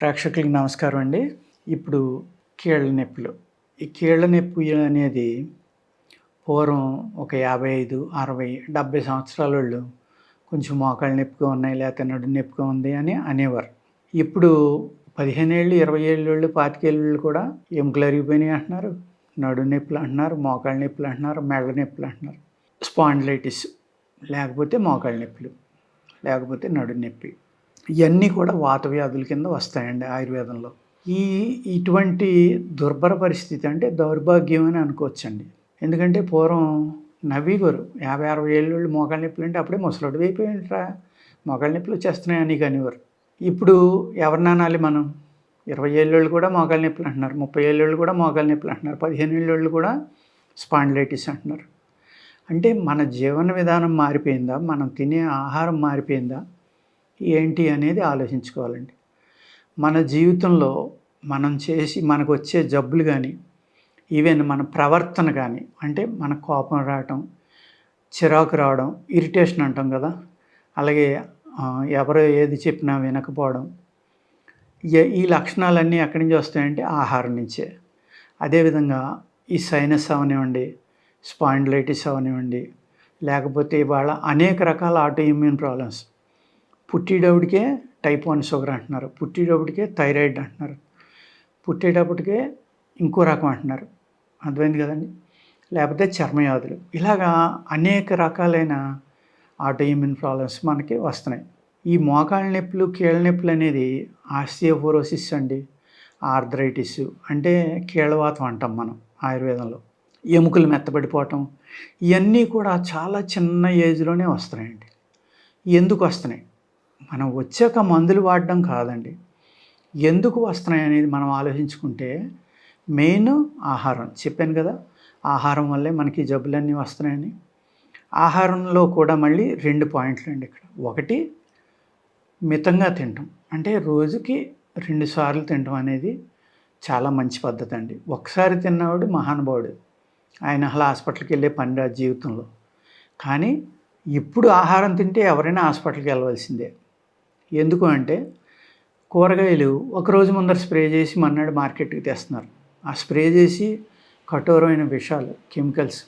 ప్రేక్షకులకి నమస్కారం అండి. ఇప్పుడు కీళ్ళ నొప్పులు. ఈ కీళ్ళ నొప్పి అనేది పూర్వం ఒక 55, 60, 70 సంవత్సరాలోళ్ళు కొంచెం మోకాళ్ళ నొప్పిగా ఉన్నాయి, లేతే నడుము నొప్పిగా ఉంది అని అనేవారు. ఇప్పుడు 15 ఏళ్ళు, 20 ఏళ్ళోళ్ళు, 25 ఏళ్ళోళ్ళు కూడా ఎముకలు అరిగిపోయినాయి అంటున్నారు, నడుము నొప్పులు అంటున్నారు, మోకాళ్ళ నొప్పులు అంటున్నారు, మెడల నొప్పులు అంటున్నారు. స్పాండిలైటిస్ లేకపోతే మోకాళ్ళ నొప్పులు, లేకపోతే నడుము నొప్పి. ఇయన్నీ కూడా వాత వ్యాధుల కింద వస్తాయండి ఆయుర్వేదంలో. ఇటువంటి దుర్భర పరిస్థితి అంటే దౌర్భాగ్యం అని అనుకోవచ్చండి. ఎందుకంటే పూర్వం నవ్వేవారు. 50, 60 ఏళ్ళోళ్ళు మోకాళ్ళ నొప్పులంటే అప్పుడే ముసలోడివి అయిపోయావేంట్రా, మోకాళ్ళ నొప్పులు వచ్చేస్తున్నాయి అని అనేవారు. ఇప్పుడు ఎవరిని అనాలి మనం? 20 ఏళ్ళోళ్ళు కూడా మోకాళ్ళ నొప్పులు అంటున్నారు, 30 ఏళ్ళోళ్ళు కూడా మోకాళ్ళ నొప్పులు అంటున్నారు, 15 ఏళ్ళోళ్ళు కూడా స్పాండిలైటిస్ అంటున్నారు. అంటే మన జీవన విధానం మారిపోయిందా? మనం తినే ఆహారం మారిపోయిందా? ఏంటి అనేది ఆలోచించుకోవాలండి. మన జీవితంలో మనకొచ్చే జబ్బులు కానీ, ఈవెన్ మన ప్రవర్తన కానీ, అంటే మన కోపం రావటం, చిరాకు రావడం, ఇరిటేషన్ అంటాం కదా, అలాగే ఎవరు ఏది చెప్పినా వినకపోవడం, ఈ లక్షణాలన్నీ ఎక్కడి నుంచి వస్తాయంటే ఆహారం నుంచే. అదేవిధంగా ఈ సైనస్ అవనివ్వండి, స్పాండిలైటిస్ అవనివ్వండి, లేకపోతే ఇవాళ అనేక రకాల ఆటో ఇమ్యూన్ ప్రాబ్లమ్స్. పుట్టేటప్పటికే టైప్ 1 షుగర్ అంటున్నారు, పుట్టేటప్పటికే థైరాయిడ్ అంటున్నారు, పుట్టేటప్పటికే ఇంకో రకం అంటున్నారు. అర్థమైంది కదండి. లేకపోతే చర్మవ్యాధులు, ఇలాగా అనేక రకాలైన ఆటో ఇమ్యూన్ ప్రాబ్లమ్స్ మనకి వస్తున్నాయి. ఈ మోకాళ్ళ నొప్పులు, కీళ్ళ నొప్పులు అనేది ఆస్టియోపోరోసిస్ అండి, ఆర్థరైటిస్ అంటే కీళ్ళవాతం అంటాం మనం ఆయుర్వేదంలో. ఎముకలు మెత్తబడిపోవటం, ఇవన్నీ కూడా చాలా చిన్న ఏజ్లోనే వస్తున్నాయండి. ఎందుకు వస్తున్నాయి? మనం వచ్చాక మందులు వాడడం కాదండి. ఎందుకు వస్తున్నాయి అనేది మనం ఆలోచించుకుంటే మెయిన్ ఆహారం. చెప్పాను కదా, ఆహారం వల్లే మనకి జబ్బులన్నీ వస్తున్నాయని. ఆహారంలో కూడా మళ్ళీ 2 పాయింట్లు అండి ఇక్కడ. ఒకటి, మితంగా తినటం. అంటే రోజుకి 2 సార్లు తినటం అనేది చాలా మంచి పద్ధతి అండి. ఒకసారి తిన్నవాడు మహానుభావుడు, ఆయన అసలు హాస్పిటల్కి వెళ్ళే పని రాదు జీవితంలో. కానీ ఇప్పుడు ఆహారం తింటే ఎవరైనా హాస్పిటల్కి వెళ్ళవలసిందే. ఎందుకు అంటే కూరగాయలు ఒకరోజు ముందర స్ప్రే చేసి మర్నాడు మార్కెట్కి తెస్తున్నారు. ఆ స్ప్రే చేసి కఠోరమైన విషాలు, కెమికల్స్,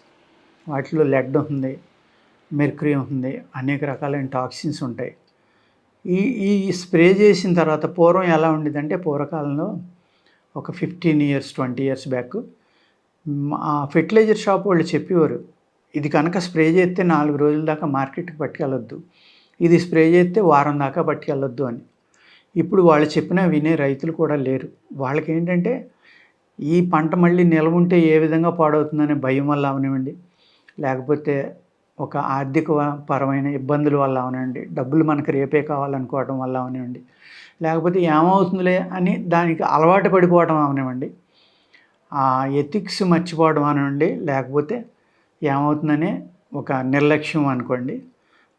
వాటిలో లెడ్ ఉంటుంది, మెర్క్యూరీ ఉంటుంది, అనేక రకాలైన టాక్సిన్స్ ఉంటాయి. ఈ ఈ స్ప్రే చేసిన తర్వాత పూర్వం ఎలా ఉండేదంటే, పూర్వకాలంలో ఒక 15 ఇయర్స్ 20 ఇయర్స్ బ్యాక్ ఆ ఫెర్టిలైజర్ షాప్ వాళ్ళు చెప్పేవారు, ఇది కనుక స్ప్రే చేస్తే 4 రోజుల దాకా మార్కెట్కి పట్టుకెళ్ళొద్దు, ఇది స్ప్రే చేస్తే వారం దాకా పట్టుకెళ్ళొద్దు అని. ఇప్పుడు వాళ్ళు చెప్పినా వినే రైతులు కూడా లేరు. వాళ్ళకి ఏంటంటే ఈ పంట మళ్ళీ నిల్వ ఉంటే ఏ విధంగా పాడవుతుందనే భయం వల్ల అవనివ్వండి, లేకపోతే ఒక ఆర్థిక పరమైన ఇబ్బందుల వల్ల అవనివ్వండి, డబ్బులు మనకు రేపే కావాలనుకోవడం వల్ల అవనివ్వండి, లేకపోతే ఏమవుతుందిలే అని దానికి అలవాటు పడిపోవడం అవనివ్వండి, ఆ ఎథిక్స్ మర్చిపోవడం అనివ్వండి, లేకపోతే ఏమవుతుందనే ఒక నిర్లక్ష్యం అనుకోండి,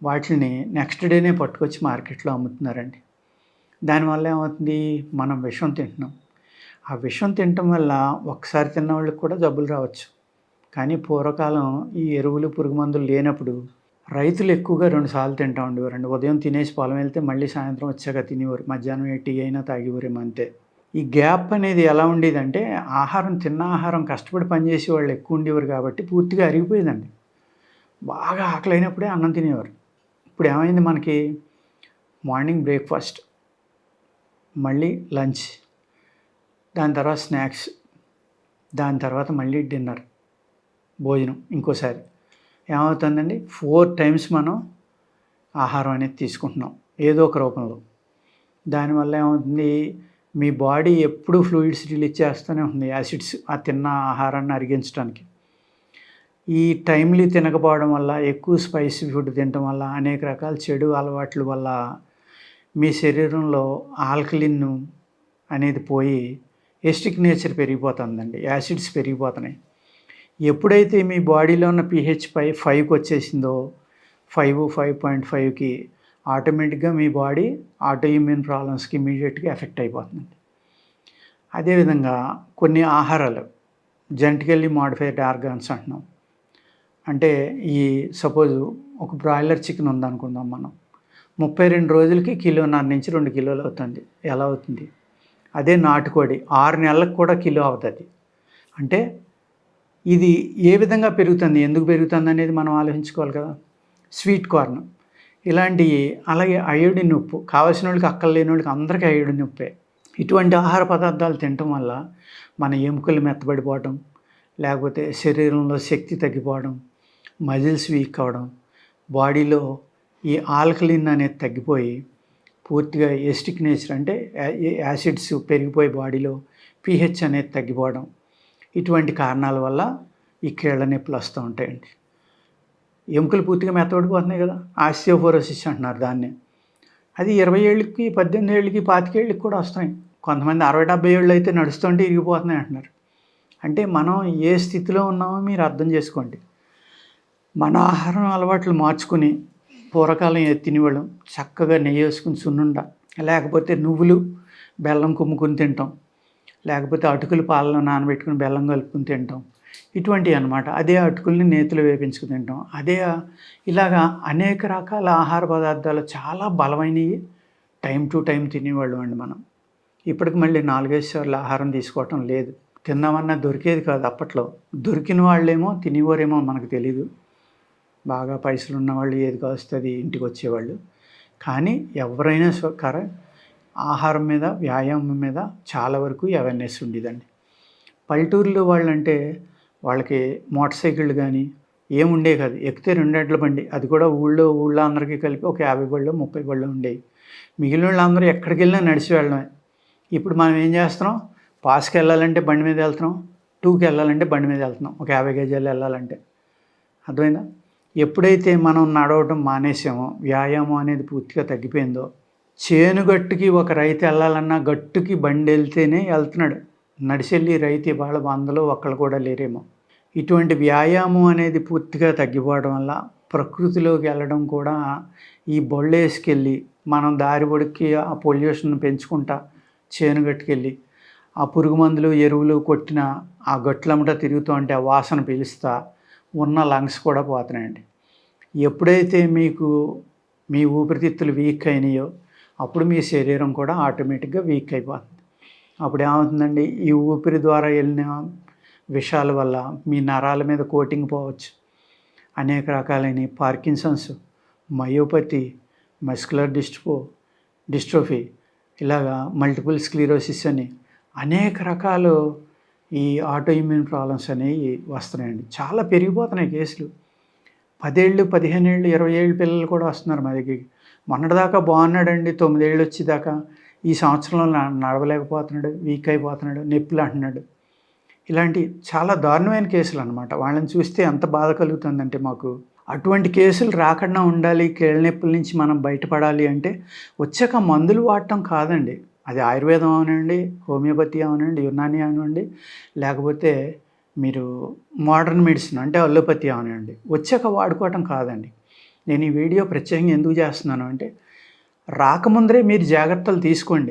వాటిని నెక్స్ట్ డేనే పట్టుకొచ్చి మార్కెట్లో అమ్ముతున్నారండి. దానివల్ల ఏమవుతుంది, మనం విషం తింటున్నాం. ఆ విషం తినటం వల్ల ఒకసారి తిన్న వాళ్ళకి కూడా జబ్బులు రావచ్చు. కానీ పూర్వకాలం ఈ ఎరువులు, పురుగు మందులు లేనప్పుడు రైతులు ఎక్కువగా 2 సార్లు తింటూ ఉండేవారండి. ఉదయం తినేసి పొలం వెళ్తే మళ్ళీ సాయంత్రం వచ్చాక తినేవారు, మధ్యాహ్నం టీ అయినా తాగేవారేమో అంతే. ఈ గ్యాప్ అనేది ఎలా ఉండేదంటే, తిన్న ఆహారం కష్టపడి పనిచేసే వాళ్ళు ఎక్కువ ఉండేవారు కాబట్టి పూర్తిగా అరిగిపోయేదండి. బాగా ఆకలి అయినప్పుడే అన్నం తినేవారు. ఇప్పుడు ఏమైంది మనకి, మార్నింగ్ బ్రేక్ఫాస్ట్, మళ్ళీ లంచ్, దాని తర్వాత స్నాక్స్, దాని తర్వాత మళ్ళీ డిన్నర్, భోజనం ఇంకోసారి. ఏమవుతుందండి, 4 టైమ్స్ మనం ఆహారం అనేది తీసుకుంటున్నాం ఏదో ఒక రూపంలో. దానివల్ల ఏమవుతుంది, మీ బాడీ ఎప్పుడూ ఫ్లూయిడ్స్ రిలీజ్ చేస్తూనే ఉంటుంది, యాసిడ్స్, ఆ తిన్న ఆహారాన్ని అరిగించడానికి. ఈ టైమ్లీ తినకపోవడం వల్ల, ఎక్కువ స్పైసీ ఫుడ్ తినటం వల్ల, అనేక రకాల చెడు అలవాట్ల వల్ల మీ శరీరంలో ఆల్కలిన్ అనేది పోయి ఎసిడిక్ నేచర్ పెరిగిపోతుందండి, యాసిడ్స్ పెరిగిపోతున్నాయి. ఎప్పుడైతే మీ బాడీలో ఉన్న pH 5కి వచ్చేసిందో, 5.5కి ఆటోమేటిక్గా మీ బాడీ ఆటో ఇమ్యూన్ ప్రాబ్లమ్స్కి ఇమీడియట్గా ఎఫెక్ట్ అయిపోతుంది. అదేవిధంగా కొన్ని ఆహారాలు జెనెటికల్లీ మోడిఫైడ్ ఆర్గాన్స్ అంటున్నాం. అంటే సపోజు ఒక బ్రాయిలర్ చికెన్ ఉందనుకుందాం మనం, 32 రోజులకి 1.5 నుంచి 2 కిలోలు అవుతుంది. ఎలా అవుతుంది? అదే నాటుకోడి 6 నెలలకు కూడా కిలో అవుతుంది. అంటే ఇది ఏ విధంగా పెరుగుతుంది, ఎందుకు పెరుగుతుంది అనేది మనం ఆలోచించుకోవాలి కదా. స్వీట్ కార్న్ ఇలాంటివి, అలాగే అయోడిన్ ఉప్పు కావాల్సిన వాళ్ళకి, అక్కర్లేని వాళ్ళకి అందరికీ అయోడిన్ ఉప్పే. ఇటువంటి ఆహార పదార్థాలు తినటం వల్ల మన ఎముకలు మెత్తబడిపోవడం, లేకపోతే శరీరంలో శక్తి తగ్గిపోవడం, మజిల్స్ వీక్ అవ్వడం, బాడీలో ఈ ఆల్కలిన్ అనేది తగ్గిపోయి పూర్తిగా ఎసిటిక్ నేచర్ అంటే యాసిడ్స్ పెరిగిపోయి బాడీలో పీహెచ్ అనేది తగ్గిపోవడం, ఇటువంటి కారణాల వల్ల ఈ కీళ్ళ నొప్పులు వస్తూ ఉంటాయండి. ఎముకలు పూర్తిగా మెత్తబడిపోతున్నాయి కదా, ఆస్టియోపోరోసిస్ అంటున్నారు దాన్ని. అది 20 ఏళ్ళకి, 18 ఏళ్ళకి, 25 ఏళ్ళకి కూడా వస్తాయి. కొంతమంది 60-70 ఏళ్ళు అయితే నడుస్తుంటే ఇరిగిపోతున్నాయి అంటున్నారు. అంటే మనం ఏ స్థితిలో ఉన్నామో మీరు అర్థం చేసుకోండి. మన ఆహారం అలవాట్లు మార్చుకుని, పూర్వకాలం తినేవాళ్ళం చక్కగా నెయ్యి వేసుకుని సున్నుండ, లేకపోతే నువ్వులు బెల్లం కుమ్ముకుని తింటాం, లేకపోతే అటుకులు పాలలో నానబెట్టుకుని బెల్లం కలుపుకుని తింటాం, ఇటువంటివి అన్నమాట. అదే అటుకుల్ని నేతిలో వేపించుకుని తింటాం. అదే ఇలాగా అనేక రకాల ఆహార పదార్థాలు చాలా బలమైనవి టైం టు టైం తినేవాళ్ళం అండి మనం. ఇప్పటికి మళ్ళీ 4-5 సార్లు ఆహారం తీసుకోవటం లేదు. తిందామన్నా దొరికేది కాదు అప్పట్లో. దొరికిన వాళ్ళేమో తినేవారేమో మనకు తెలీదు. బాగా పైసలు ఉన్నవాళ్ళు ఏది కాస్తుంది ఇంటికి వచ్చేవాళ్ళు. కానీ ఎవరైనా ఆహారం మీద, వ్యాయామం మీద చాలా వరకు అవేర్నెస్ ఉండేదండి. పల్లెటూరులో వాళ్ళంటే వాళ్ళకి మోటార్ సైకిళ్ళు కానీ ఏముండే కాదు. ఎక్కితే 2 ఎడ్ల బండి, అది కూడా ఊళ్ళో అందరికీ కలిపి ఒక 50 బళ్ళు 30 బళ్ళు ఉండేవి. మిగిలిన వాళ్ళందరూ ఎక్కడికి వెళ్ళినా నడిచి వెళ్ళడమే. ఇప్పుడు మనం ఏం చేస్తున్నాం, పాస్కి వెళ్ళాలంటే బండి మీద వెళ్తున్నాం, 2కి వెళ్ళాలంటే బండి మీద వెళ్తున్నాం, ఒక 50 గజాలు వెళ్ళాలంటే. అర్థమైందా? ఎప్పుడైతే మనం నడవటం మానేసామో, వ్యాయామం అనేది పూర్తిగా తగ్గిపోయిందో, చేనుగట్టుకి ఒక రైతు వెళ్ళాలన్నా గట్టుకి బండి వెళ్తేనే వెళ్తున్నాడు. నడిచెళ్ళి రైతు ఇవాళ 100లో ఒక్కళ్ళు కూడా లేరేమో. ఇటువంటి వ్యాయామం అనేది పూర్తిగా తగ్గిపోవడం వల్ల ప్రకృతిలోకి వెళ్ళడం కూడా, ఈ బొళ్ళేసుకెళ్ళి మనం దారి పొడికి ఆ పొల్యూషన్ పెంచుకుంటా చేనుగట్టుకెళ్ళి ఆ పురుగు మందులు, ఎరువులు కొట్టిన ఆ గట్లమ్మట తిరుగుతూ ఉంటే ఆ వాసన పీలుస్తా ఉన్న లంగ్స్ కూడా పోతున్నాయండి. ఎప్పుడైతే మీకు మీ ఊపిరితిత్తులు వీక్ అయినాయో అప్పుడు మీ శరీరం కూడా ఆటోమేటిక్గా వీక్ అయిపోతుంది. అప్పుడు ఏమవుతుందండి, ఈ ఊపిరి ద్వారా వెళ్ళిన విషాల వల్ల మీ నరాల మీద కోటింగ్ పోవచ్చు. అనేక రకాలైన పార్కిన్సన్స్, మయోపతి, మస్కులర్ డిస్ట్రోఫీ, ఇలాగా మల్టిపుల్ స్క్లీరోసిస్ అని అనేక రకాలు ఈ ఆటో ఇమ్యూన్ ప్రాబ్లమ్స్ అనేవి వస్తున్నాయండి. చాలా పెరిగిపోతున్నాయి కేసులు. 10 ఏళ్ళు, 15 ఏళ్ళు, 20 ఏళ్ళ పిల్లలు కూడా వస్తున్నారు మా దగ్గరికి. మొన్నటిదాకా బాగున్నాడండి, 9 ఏళ్ళు వచ్చేదాకా, ఈ సంవత్సరంలో నడవలేకపోతున్నాడు, వీక్ అయిపోతున్నాడు, నొప్పులు అంటున్నాడు. ఇలాంటి చాలా దారుణమైన కేసులు అన్నమాట. వాళ్ళని చూస్తే ఎంత బాధ కలుగుతుందంటే మాకు. అటువంటి కేసులు రాకుండా ఉండాలి, కీళ్ళ నొప్పుల నుంచి మనం బయటపడాలి అంటే వచ్చాక మందులు వాడటం కాదండి. అది ఆయుర్వేదం అవనండి, హోమియోపతి అవనండి, యునాని అవనండి, లేకపోతే మీరు మోడర్న్ మెడిసిన్ అంటే అల్లోపతి అవనండి, వచ్చాక వాడుకోవటం కాదండి. నేను ఈ వీడియో ప్రత్యేకంగా ఎందుకు చేస్తున్నాను అంటే, రాకముందరే మీరు జాగ్రత్తలు తీసుకోండి.